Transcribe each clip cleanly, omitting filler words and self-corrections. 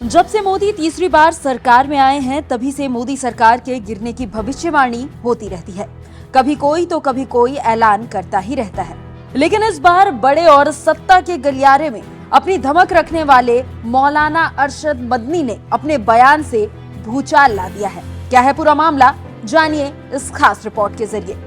जब से मोदी तीसरी बार सरकार में आए हैं, तभी से मोदी सरकार के गिरने की भविष्यवाणी होती रहती है। कभी कोई तो कभी कोई ऐलान करता ही रहता है, लेकिन इस बार बड़े और सत्ता के गलियारे में अपनी धमक रखने वाले मौलाना अरशद मदनी ने अपने बयान से भूचाल ला दिया है। क्या है पूरा मामला, जानिए इस खास रिपोर्ट के जरिए।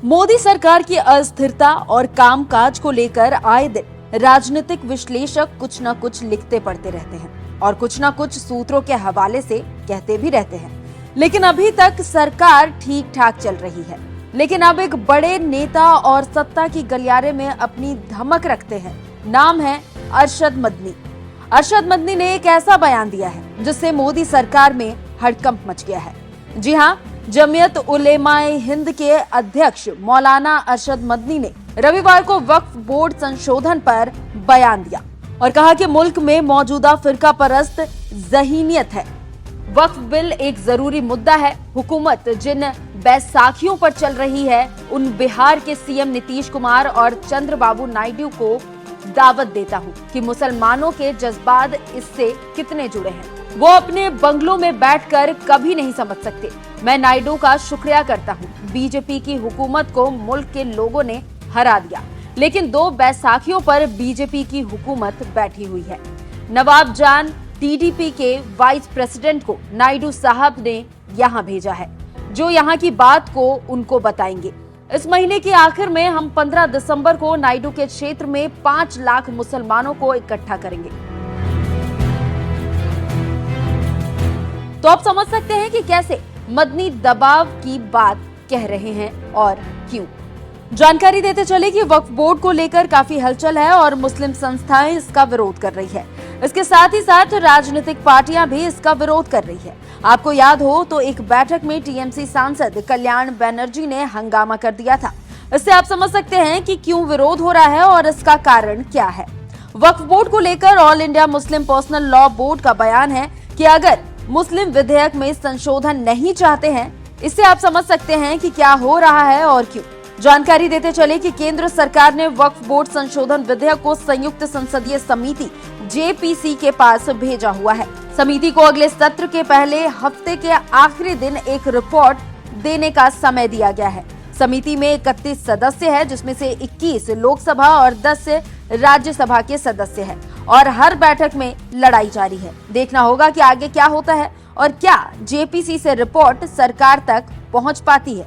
मोदी सरकार की अस्थिरता और कामकाज को लेकर आए दिन राजनीतिक विश्लेषक कुछ न कुछ लिखते पढ़ते रहते हैं और कुछ न कुछ सूत्रों के हवाले से कहते भी रहते हैं। लेकिन अभी तक सरकार ठीक ठाक चल रही है। लेकिन अब एक बड़े नेता और सत्ता की गलियारे में अपनी धमक रखते हैं। नाम है अरशद मदनी। अरशद मदनी ने एक ऐसा बयान दिया है जिससे मोदी सरकार में हड़कंप मच गया है। जी हाँ, जमीयत उलेमाए हिंद के अध्यक्ष मौलाना अरशद मदनी ने रविवार को वक्फ बोर्ड संशोधन पर बयान दिया और कहा कि मुल्क में मौजूदा फिरका परस्त ज़हीनियत है। वक्फ बिल एक जरूरी मुद्दा है। हुकूमत जिन बैसाखियों पर चल रही है, उन बिहार के सीएम नीतीश कुमार और चंद्रबाबू नायडू को दावत देता हूं कि मुसलमानों के जज्बात इससे कितने जुड़े हैं, वो अपने बंगलों में बैठकर कभी नहीं समझ सकते। मैं नायडू का शुक्रिया करता हूं। बीजेपी की हुकूमत को मुल्क के लोगों ने हरा दिया, लेकिन 2 बैसाखियों पर बीजेपी की हुकूमत बैठी हुई है। नवाब जान टीडीपी के वाइस प्रेसिडेंट को नायडू साहब ने यहां भेजा है, जो यहां की बात को उनको बताएंगे। इस महीने के आखिर में हम 15 दिसंबर को नायडू के क्षेत्र में 5 लाख मुसलमानों को इकट्ठा करेंगे। तो आप समझ सकते हैं कि कैसे मदनी दबाव की बात कह रहे हैं और क्यों। जानकारी देते चले कि वक्फ बोर्ड को लेकर काफी हलचल है और मुस्लिम संस्थाएं इसका विरोध कर रही है। इसके साथ ही साथ राजनीतिक पार्टियां भी इसका विरोध कर रही है। आपको याद हो तो एक बैठक में टीएमसी सांसद कल्याण बनर्जी ने हंगामा कर दिया था। इससे आप समझ सकते हैं कि क्यों विरोध हो रहा है और इसका कारण क्या है। वक्फ बोर्ड को लेकर all India Muslim personal law board का बयान है कि अगर मुस्लिम विधेयक में संशोधन नहीं चाहते हैं, इससे आप समझ सकते हैं कि क्या हो रहा है और क्यों। जानकारी देते चले कि केंद्र सरकार ने वक्फ बोर्ड संशोधन विधेयक को संयुक्त संसदीय समिति जेपीसी के पास भेजा हुआ है। समिति को अगले सत्र के पहले हफ्ते के आखिरी दिन एक रिपोर्ट देने का समय दिया गया है। समिति में 31 सदस्य है, जिसमें से 21 लोकसभा और 10 राज्यसभा के सदस्य हैं और हर बैठक में लड़ाई जारी है। देखना होगा कि आगे क्या होता है और क्या जेपीसी से रिपोर्ट सरकार तक पहुंच पाती है।